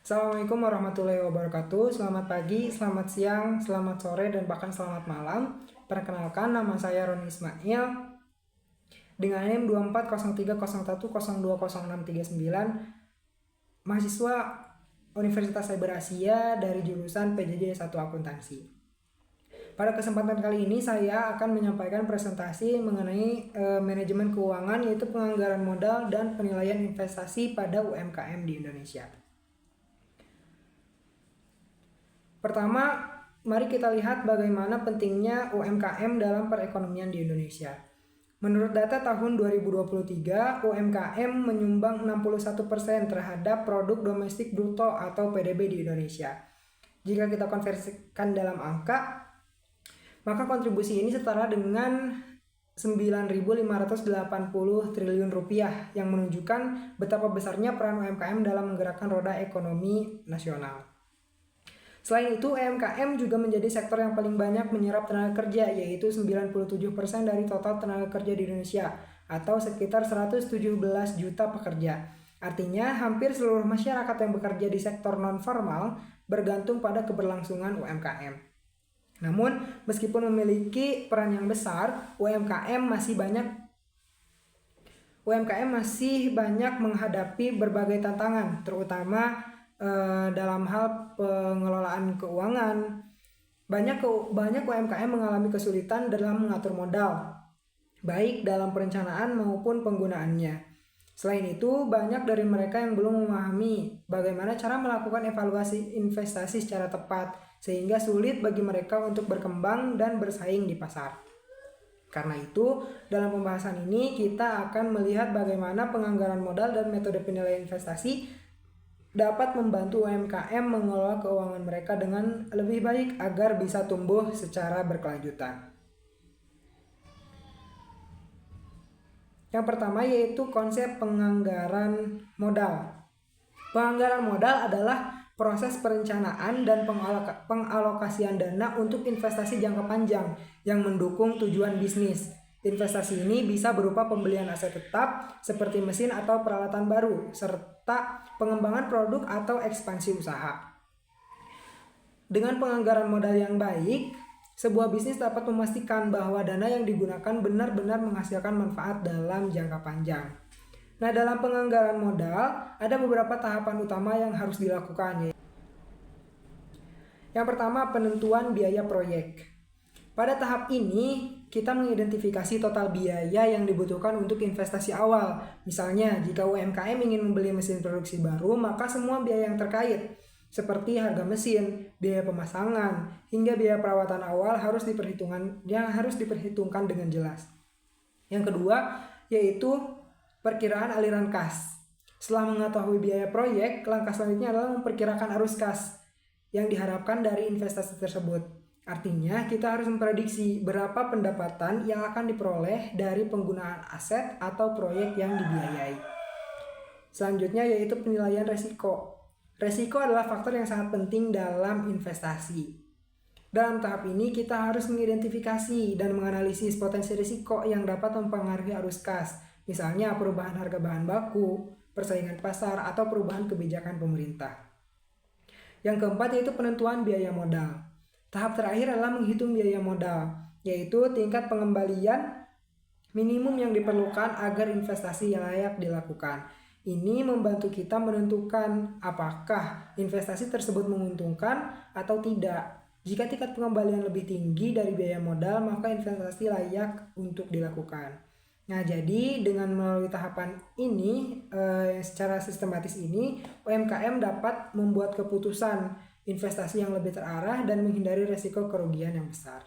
Assalamualaikum warahmatullahi wabarakatuh. Selamat pagi, selamat siang, selamat sore, dan bahkan selamat malam. Perkenalkan, nama saya Roni Ismail dengan NIM 240301020639, mahasiswa Universitas Cyber Asia dari jurusan PJJ 1 Akuntansi. Pada kesempatan kali ini saya akan menyampaikan presentasi mengenai manajemen keuangan, yaitu penganggaran modal dan penilaian investasi pada UMKM di Indonesia. Pertama, mari kita lihat bagaimana pentingnya UMKM dalam perekonomian di Indonesia. Menurut data tahun 2023, UMKM menyumbang 61% terhadap produk domestik bruto atau PDB di Indonesia. Jika kita konversikan dalam angka, maka kontribusi ini setara dengan 9.580 triliun rupiah yang menunjukkan betapa besarnya peran UMKM dalam menggerakkan roda ekonomi nasional. Selain itu, UMKM juga menjadi sektor yang paling banyak menyerap tenaga kerja, yaitu 97% dari total tenaga kerja di Indonesia, atau sekitar 117 juta pekerja. Artinya, hampir seluruh masyarakat yang bekerja di sektor non-formal bergantung pada keberlangsungan UMKM. Namun, meskipun memiliki peran yang besar, UMKM masih banyak menghadapi berbagai tantangan, terutama dalam hal pengelolaan keuangan. Banyak UMKM mengalami kesulitan dalam mengatur modal, baik dalam perencanaan maupun penggunaannya. Selain itu, banyak dari mereka yang belum memahami bagaimana cara melakukan evaluasi investasi secara tepat, sehingga sulit bagi mereka untuk berkembang dan bersaing di pasar. Karena itu, dalam pembahasan ini kita akan melihat bagaimana penganggaran modal dan metode penilaian investasi dapat membantu UMKM mengelola keuangan mereka dengan lebih baik agar bisa tumbuh secara berkelanjutan. Yang pertama yaitu konsep penganggaran modal. Penganggaran modal adalah proses perencanaan dan pengalokasian dana untuk investasi jangka panjang yang mendukung tujuan bisnis. Investasi ini bisa berupa pembelian aset tetap seperti mesin atau peralatan baru, serta pengembangan produk atau ekspansi usaha. Dengan penganggaran modal yang baik, sebuah bisnis dapat memastikan bahwa dana yang digunakan benar-benar menghasilkan manfaat dalam jangka panjang. Nah, dalam penganggaran modal, ada beberapa tahapan utama yang harus dilakukan. Yang pertama, penentuan biaya proyek. Pada tahap ini, kita mengidentifikasi total biaya yang dibutuhkan untuk investasi awal. Misalnya, jika UMKM ingin membeli mesin produksi baru, maka semua biaya yang terkait, seperti harga mesin, biaya pemasangan, hingga biaya perawatan awal harus diperhitungkan dengan jelas. Yang kedua, yaitu perkiraan aliran kas. Setelah mengetahui biaya proyek, langkah selanjutnya adalah memperkirakan arus kas yang diharapkan dari investasi tersebut. Artinya, kita harus memprediksi berapa pendapatan yang akan diperoleh dari penggunaan aset atau proyek yang dibiayai. Selanjutnya yaitu penilaian resiko. Resiko adalah faktor yang sangat penting dalam investasi. Dalam tahap ini, kita harus mengidentifikasi dan menganalisis potensi risiko yang dapat mempengaruhi arus kas. Misalnya, perubahan harga bahan baku, persaingan pasar, atau perubahan kebijakan pemerintah. Yang keempat yaitu penentuan biaya modal. Tahap terakhir adalah menghitung biaya modal, yaitu tingkat pengembalian minimum yang diperlukan agar investasi layak dilakukan. Ini membantu kita menentukan apakah investasi tersebut menguntungkan atau tidak. Jika tingkat pengembalian lebih tinggi dari biaya modal, maka investasi layak untuk dilakukan. Nah, jadi dengan melalui tahapan ini, secara sistematis ini, UMKM dapat membuat keputusan investasi yang lebih terarah dan menghindari resiko kerugian yang besar.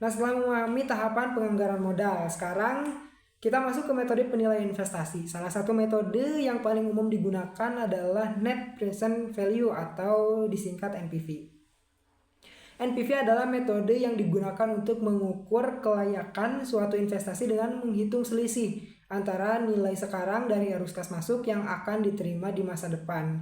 Nah, setelah memahami tahapan penganggaran modal, sekarang kita masuk ke metode penilaian investasi. Salah satu metode yang paling umum digunakan adalah Net Present Value atau disingkat NPV. NPV adalah metode yang digunakan untuk mengukur kelayakan suatu investasi dengan menghitung selisih antara nilai sekarang dari arus kas masuk yang akan diterima di masa depan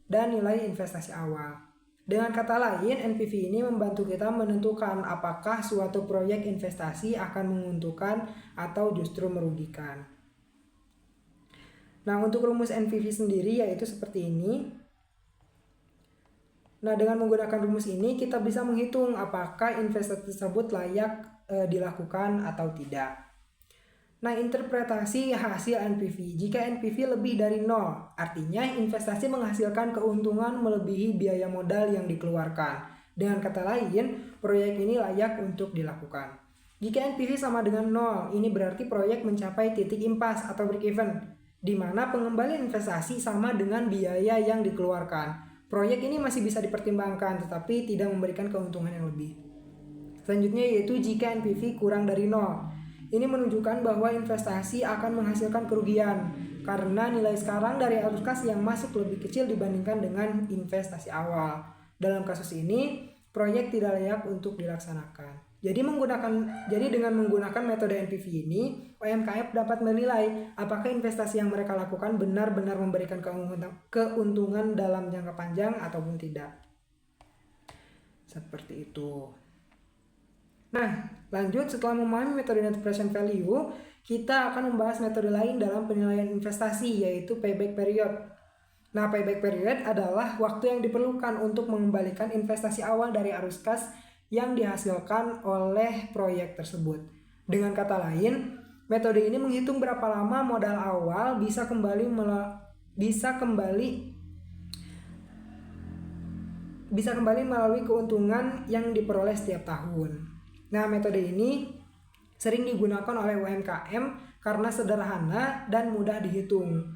dan nilai investasi awal. Dengan kata lain, NPV ini membantu kita menentukan apakah suatu proyek investasi akan menguntungkan atau justru merugikan. Nah, untuk rumus NPV sendiri yaitu seperti ini. Nah, dengan menggunakan rumus ini kita bisa menghitung apakah investasi tersebut layak dilakukan atau tidak. Nah, interpretasi hasil NPV. Jika NPV lebih dari 0, artinya investasi menghasilkan keuntungan melebihi biaya modal yang dikeluarkan. Dengan kata lain, proyek ini layak untuk dilakukan. Jika NPV sama dengan 0, ini berarti proyek mencapai titik impas atau break even, di mana pengembalian investasi sama dengan biaya yang dikeluarkan. Proyek ini masih bisa dipertimbangkan, tetapi tidak memberikan keuntungan yang lebih. Selanjutnya yaitu jika NPV kurang dari 0. Ini menunjukkan bahwa investasi akan menghasilkan kerugian, karena nilai sekarang dari arus kas yang masuk lebih kecil dibandingkan dengan investasi awal. Dalam kasus ini, proyek tidak layak untuk dilaksanakan. Jadi dengan menggunakan metode NPV ini, UMKM dapat menilai apakah investasi yang mereka lakukan benar-benar memberikan keuntungan dalam jangka panjang ataupun tidak. Seperti itu. Nah, lanjut setelah memahami metode net present value, kita akan membahas metode lain dalam penilaian investasi, yaitu payback period. Nah, payback period adalah waktu yang diperlukan untuk mengembalikan investasi awal dari arus kas yang dihasilkan oleh proyek tersebut. Dengan kata lain, metode ini menghitung berapa lama modal awal bisa kembali melalui keuntungan yang diperoleh setiap tahun. Nah, metode ini sering digunakan oleh UMKM karena sederhana dan mudah dihitung.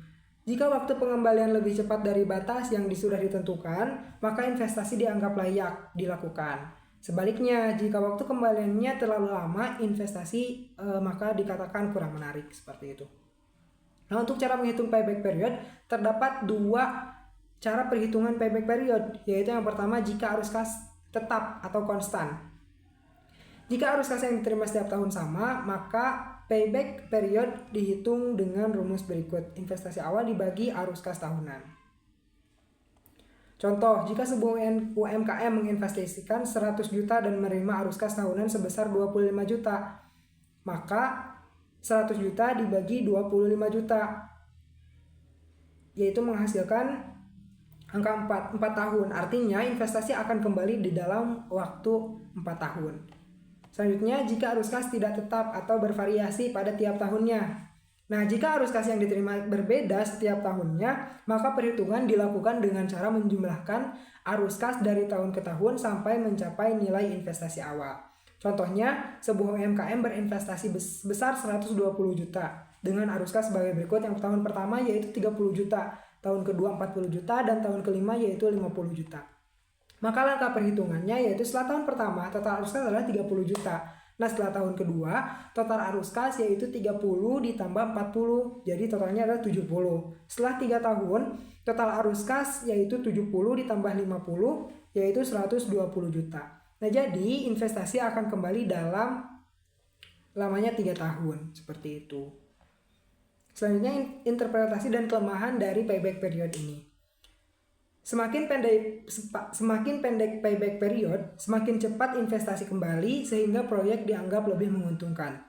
Jika waktu pengembalian lebih cepat dari batas yang sudah ditentukan, maka investasi dianggap layak dilakukan. Sebaliknya, jika waktu kembaliannya terlalu lama, investasi maka dikatakan kurang menarik, seperti itu. Nah, untuk cara menghitung payback period, terdapat 2 cara perhitungan payback period, yaitu yang pertama jika arus kas tetap atau konstan. Jika arus kas yang diterima setiap tahun sama, maka payback period dihitung dengan rumus berikut. Investasi awal dibagi arus kas tahunan. Contoh, jika sebuah UMKM menginvestasikan 100 juta dan menerima arus kas tahunan sebesar 25 juta, maka 100 juta dibagi 25 juta, yaitu menghasilkan angka 4 tahun. Artinya investasi akan kembali di dalam waktu 4 tahun. Selanjutnya, jika arus kas tidak tetap atau bervariasi pada tiap tahunnya. Nah, jika arus kas yang diterima berbeda setiap tahunnya, maka perhitungan dilakukan dengan cara menjumlahkan arus kas dari tahun ke tahun sampai mencapai nilai investasi awal. Contohnya, sebuah UMKM berinvestasi besar 120 juta dengan arus kas sebagai berikut. Yang tahun pertama yaitu 30 juta, tahun kedua 40 juta, dan tahun kelima yaitu 50 juta. Maka langkah perhitungannya yaitu setelah tahun pertama total arus kas adalah 30 juta. Nah, setelah tahun kedua total arus kas yaitu 30 ditambah 40, jadi totalnya adalah 70. Setelah 3 tahun total arus kas yaitu 70 ditambah 50 yaitu 120 juta. Nah, jadi investasi akan kembali dalam lamanya 3 tahun, seperti itu. Selanjutnya, interpretasi dan kelemahan dari payback period ini. Semakin pendek payback period, semakin cepat investasi kembali sehingga proyek dianggap lebih menguntungkan.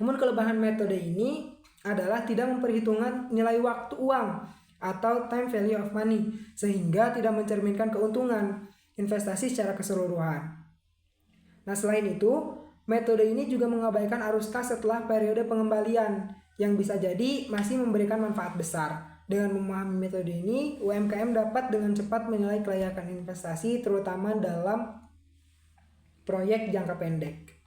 Namun kelebihan metode ini adalah tidak memperhitungkan nilai waktu uang atau time value of money, sehingga tidak mencerminkan keuntungan investasi secara keseluruhan. Nah, selain itu, metode ini juga mengabaikan arus kas setelah periode pengembalian yang bisa jadi masih memberikan manfaat besar. Dengan memahami metode ini, UMKM dapat dengan cepat menilai kelayakan investasi, terutama dalam proyek jangka pendek.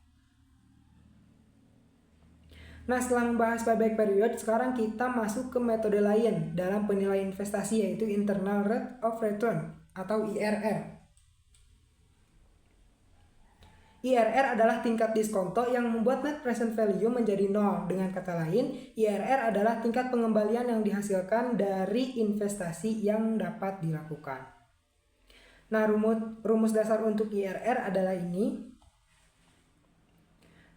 Nah, setelah membahas payback period, sekarang kita masuk ke metode lain dalam penilaian investasi, yaitu Internal Rate of Return atau IRR. IRR adalah tingkat diskonto yang membuat net present value menjadi 0. Dengan kata lain, IRR adalah tingkat pengembalian yang dihasilkan dari investasi yang dapat dilakukan. Nah, rumus dasar untuk IRR adalah ini.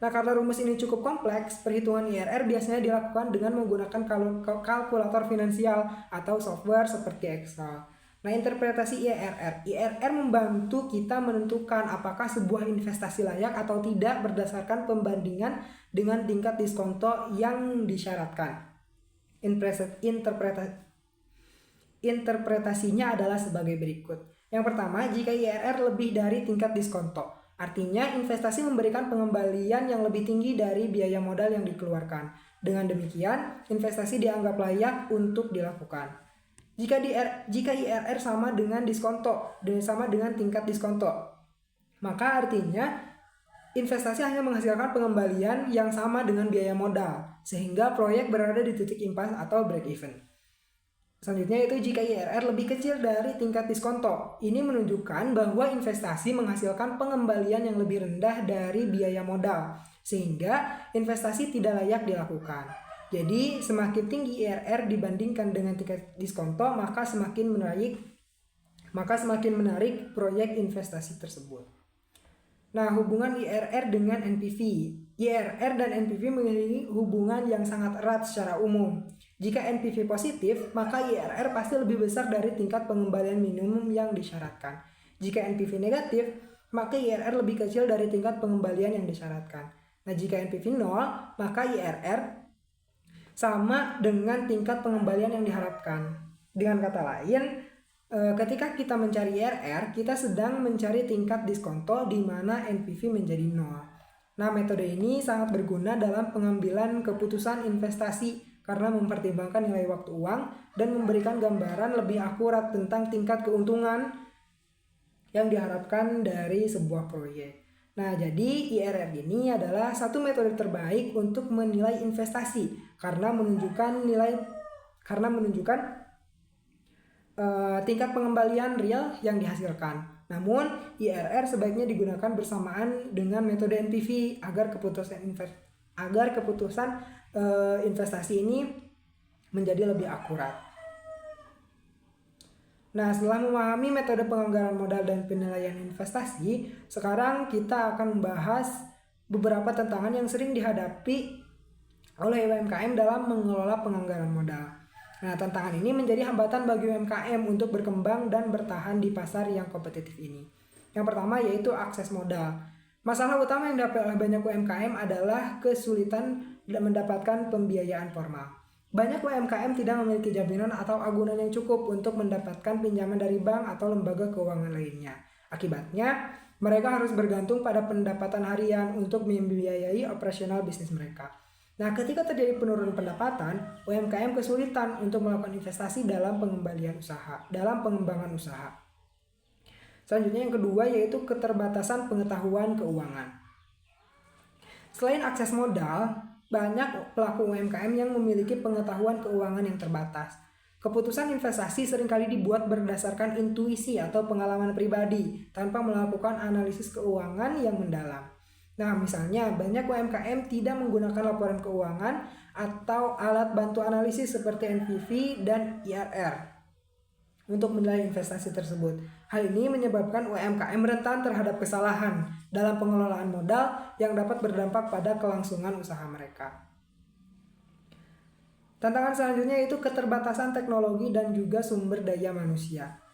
Nah, karena rumus ini cukup kompleks, perhitungan IRR biasanya dilakukan dengan menggunakan kalkulator finansial atau software seperti Excel. Nah, interpretasi IRR membantu kita menentukan apakah sebuah investasi layak atau tidak berdasarkan pembandingan dengan tingkat diskonto yang disyaratkan. Interpretasinya adalah sebagai berikut. Yang pertama, jika IRR lebih dari tingkat diskonto, artinya investasi memberikan pengembalian yang lebih tinggi dari biaya modal yang dikeluarkan. Dengan demikian, investasi dianggap layak untuk dilakukan. Jika IRR sama dengan tingkat diskonto, maka artinya investasi hanya menghasilkan pengembalian yang sama dengan biaya modal, sehingga proyek berada di titik impas atau break even. Selanjutnya itu jika IRR lebih kecil dari tingkat diskonto. Ini menunjukkan bahwa investasi menghasilkan pengembalian yang lebih rendah dari biaya modal, sehingga investasi tidak layak dilakukan. Jadi semakin tinggi IRR dibandingkan dengan tingkat diskonto, maka semakin menarik proyek investasi tersebut. Nah, hubungan IRR dengan NPV. IRR dan NPV memiliki hubungan yang sangat erat secara umum. Jika NPV positif, maka IRR pasti lebih besar dari tingkat pengembalian minimum yang disyaratkan. Jika NPV negatif, maka IRR lebih kecil dari tingkat pengembalian yang disyaratkan. Nah, jika NPV 0, maka IRR sama dengan tingkat pengembalian yang diharapkan. Dengan kata lain, ketika kita mencari IRR, kita sedang mencari tingkat diskonto di mana NPV menjadi 0. Nah, metode ini sangat berguna dalam pengambilan keputusan investasi karena mempertimbangkan nilai waktu uang dan memberikan gambaran lebih akurat tentang tingkat keuntungan yang diharapkan dari sebuah proyek. Nah, jadi IRR ini adalah satu metode terbaik untuk menilai investasi karena menunjukkan tingkat pengembalian real yang dihasilkan. Namun, IRR sebaiknya digunakan bersamaan dengan metode NPV agar keputusan investasi ini menjadi lebih akurat. Nah, setelah memahami metode penganggaran modal dan penilaian investasi, sekarang kita akan membahas beberapa tantangan yang sering dihadapi oleh UMKM dalam mengelola penganggaran modal. Nah, tantangan ini menjadi hambatan bagi UMKM untuk berkembang dan bertahan di pasar yang kompetitif ini. Yang pertama yaitu akses modal. Masalah utama yang dihadapi oleh banyak UMKM adalah kesulitan mendapatkan pembiayaan formal. Banyak UMKM tidak memiliki jaminan atau agunan yang cukup untuk mendapatkan pinjaman dari bank atau lembaga keuangan lainnya. Akibatnya, mereka harus bergantung pada pendapatan harian untuk membiayai operasional bisnis mereka. Nah, ketika terjadi penurunan pendapatan, UMKM kesulitan untuk melakukan investasi dalam pengembangan usaha. Selanjutnya yang kedua yaitu keterbatasan pengetahuan keuangan. Selain akses modal, banyak pelaku UMKM yang memiliki pengetahuan keuangan yang terbatas. Keputusan investasi seringkali dibuat berdasarkan intuisi atau pengalaman pribadi tanpa melakukan analisis keuangan yang mendalam. Nah, misalnya banyak UMKM tidak menggunakan laporan keuangan atau alat bantu analisis seperti NPV dan IRR untuk menilai investasi tersebut. Hal ini menyebabkan UMKM rentan terhadap kesalahan dalam pengelolaan modal yang dapat berdampak pada kelangsungan usaha mereka. Tantangan selanjutnya yaitu keterbatasan teknologi dan juga sumber daya manusia.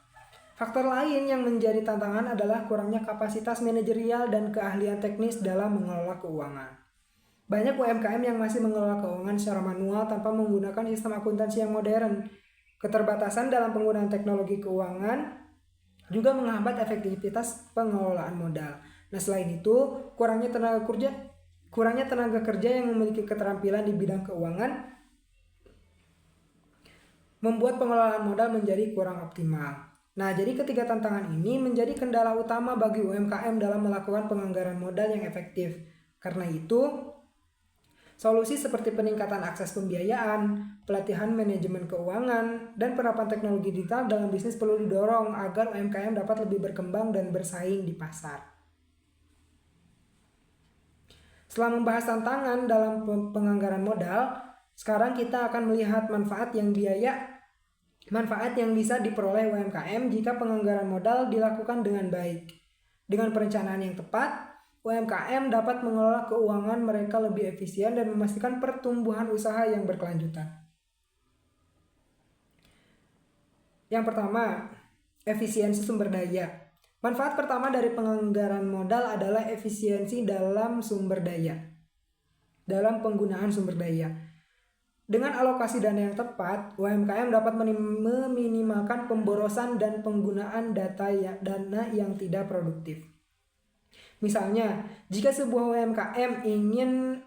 Faktor lain yang menjadi tantangan adalah kurangnya kapasitas manajerial dan keahlian teknis dalam mengelola keuangan. Banyak UMKM yang masih mengelola keuangan secara manual tanpa menggunakan sistem akuntansi yang modern. Keterbatasan dalam penggunaan teknologi keuangan juga menghambat efektivitas pengelolaan modal. Nah, selain itu, kurangnya tenaga kerja yang memiliki keterampilan di bidang keuangan membuat pengelolaan modal menjadi kurang optimal. Nah, jadi ketiga tantangan ini menjadi kendala utama bagi UMKM dalam melakukan penganggaran modal yang efektif. Karena itu, solusi seperti peningkatan akses pembiayaan, pelatihan manajemen keuangan, dan penerapan teknologi digital dalam bisnis perlu didorong agar UMKM dapat lebih berkembang dan bersaing di pasar. Setelah membahas tantangan dalam penganggaran modal, sekarang kita akan melihat manfaat yang bisa diperoleh UMKM jika penganggaran modal dilakukan dengan baik. Dengan perencanaan yang tepat, UMKM dapat mengelola keuangan mereka lebih efisien dan memastikan pertumbuhan usaha yang berkelanjutan. Yang pertama, efisiensi sumber daya. Manfaat pertama dari penganggaran modal adalah efisiensi dalam penggunaan sumber daya. Dengan alokasi dana yang tepat, UMKM dapat meminimalkan pemborosan dan penggunaan dana yang tidak produktif. Misalnya, jika sebuah UMKM ingin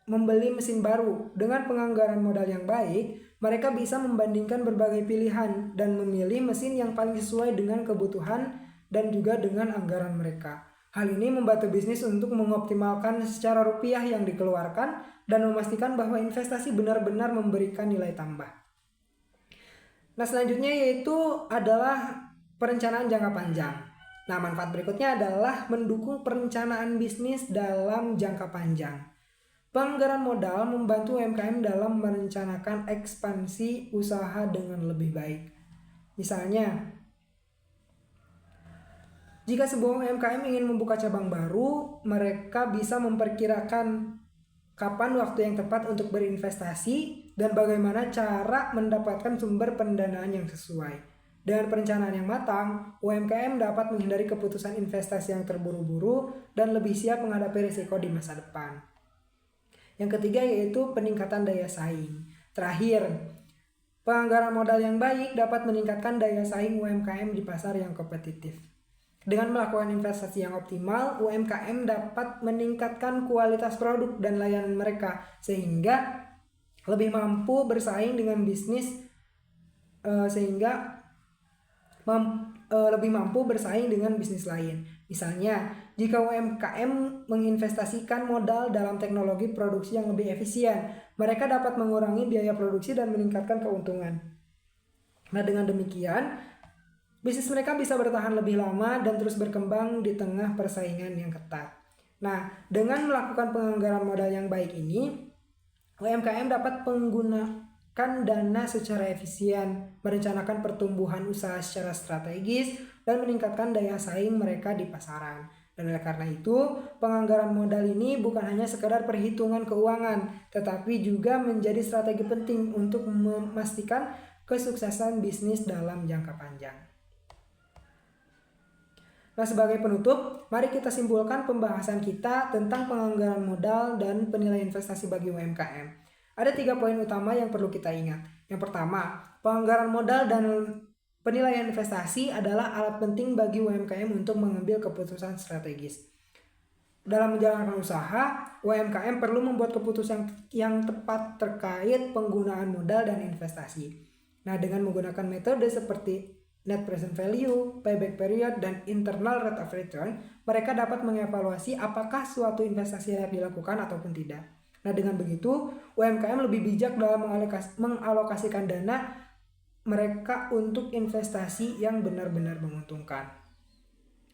membeli mesin baru dengan penganggaran modal yang baik, mereka bisa membandingkan berbagai pilihan dan memilih mesin yang paling sesuai dengan kebutuhan dan juga dengan anggaran mereka. Hal ini membantu bisnis untuk mengoptimalkan secara rupiah yang dikeluarkan dan memastikan bahwa investasi benar-benar memberikan nilai tambah. Nah, selanjutnya yaitu adalah perencanaan jangka panjang. Nah, manfaat berikutnya adalah mendukung perencanaan bisnis dalam jangka panjang. Penganggaran modal membantu UMKM dalam merencanakan ekspansi usaha dengan lebih baik. Misalnya, jika sebuah UMKM ingin membuka cabang baru, mereka bisa memperkirakan kapan waktu yang tepat untuk berinvestasi dan bagaimana cara mendapatkan sumber pendanaan yang sesuai. Dengan perencanaan yang matang, UMKM dapat menghindari keputusan investasi yang terburu-buru dan lebih siap menghadapi risiko di masa depan. Yang ketiga yaitu peningkatan daya saing. Terakhir, penganggaran modal yang baik dapat meningkatkan daya saing UMKM di pasar yang kompetitif. Dengan melakukan investasi yang optimal, UMKM dapat meningkatkan kualitas produk dan layanan mereka sehingga lebih mampu bersaing dengan bisnis lebih mampu bersaing dengan bisnis lain. Misalnya, jika UMKM menginvestasikan modal dalam teknologi produksi yang lebih efisien, mereka dapat mengurangi biaya produksi dan meningkatkan keuntungan. Nah, dengan demikian, bisnis mereka bisa bertahan lebih lama dan terus berkembang di tengah persaingan yang ketat. Nah, dengan melakukan penganggaran modal yang baik ini, UMKM dapat menggunakan dana secara efisien, merencanakan pertumbuhan usaha secara strategis, dan meningkatkan daya saing mereka di pasaran. Dan oleh karena itu, penganggaran modal ini bukan hanya sekedar perhitungan keuangan, tetapi juga menjadi strategi penting untuk memastikan kesuksesan bisnis dalam jangka panjang. Nah, sebagai penutup, mari kita simpulkan pembahasan kita tentang penganggaran modal dan penilaian investasi bagi UMKM. Ada 3 poin utama yang perlu kita ingat. Yang pertama, penganggaran modal dan penilaian investasi adalah alat penting bagi UMKM untuk mengambil keputusan strategis. Dalam menjalankan usaha, UMKM perlu membuat keputusan yang tepat terkait penggunaan modal dan investasi. Nah, dengan menggunakan metode seperti net present value, payback period, dan internal rate of return, mereka dapat mengevaluasi apakah suatu investasi layak dilakukan ataupun tidak. Nah, dengan begitu, UMKM lebih bijak dalam mengalokasikan dana mereka untuk investasi yang benar-benar menguntungkan.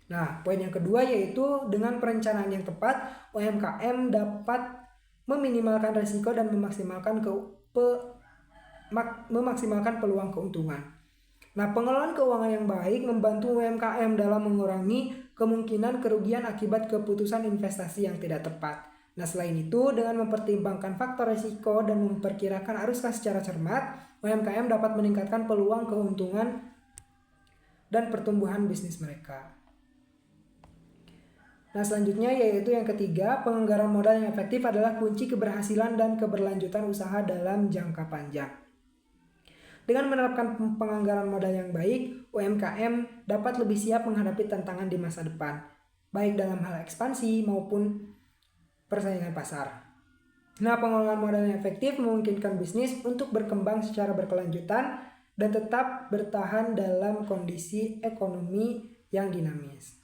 Nah, poin yang kedua yaitu dengan perencanaan yang tepat, UMKM dapat meminimalkan risiko dan memaksimalkan peluang keuntungan. Nah, pengelolaan keuangan yang baik membantu UMKM dalam mengurangi kemungkinan kerugian akibat keputusan investasi yang tidak tepat. Nah, selain itu, dengan mempertimbangkan faktor risiko dan memperkirakan arus kas secara cermat, UMKM dapat meningkatkan peluang keuntungan dan pertumbuhan bisnis mereka. Nah, selanjutnya yaitu yang ketiga, penganggaran modal yang efektif adalah kunci keberhasilan dan keberlanjutan usaha dalam jangka panjang. Dengan menerapkan penganggaran modal yang baik, UMKM dapat lebih siap menghadapi tantangan di masa depan, baik dalam hal ekspansi maupun persaingan pasar. Nah, pengelolaan modal yang efektif memungkinkan bisnis untuk berkembang secara berkelanjutan dan tetap bertahan dalam kondisi ekonomi yang dinamis.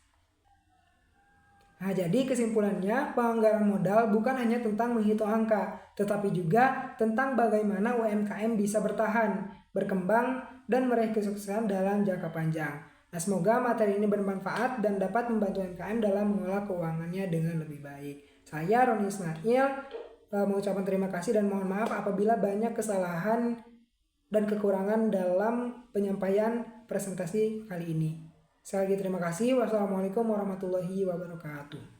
Nah, jadi kesimpulannya, penganggaran modal bukan hanya tentang menghitung angka, tetapi juga tentang bagaimana UMKM bisa bertahan, berkembang, dan meraih kesuksesan dalam jangka panjang. Nah, semoga materi ini bermanfaat dan dapat membantu UMKM dalam mengelola keuangannya dengan lebih baik. Saya Roni Ismail mengucapkan terima kasih dan mohon maaf apabila banyak kesalahan dan kekurangan dalam penyampaian presentasi kali ini. Sekali lagi terima kasih. Wassalamualaikum warahmatullahi wabarakatuh.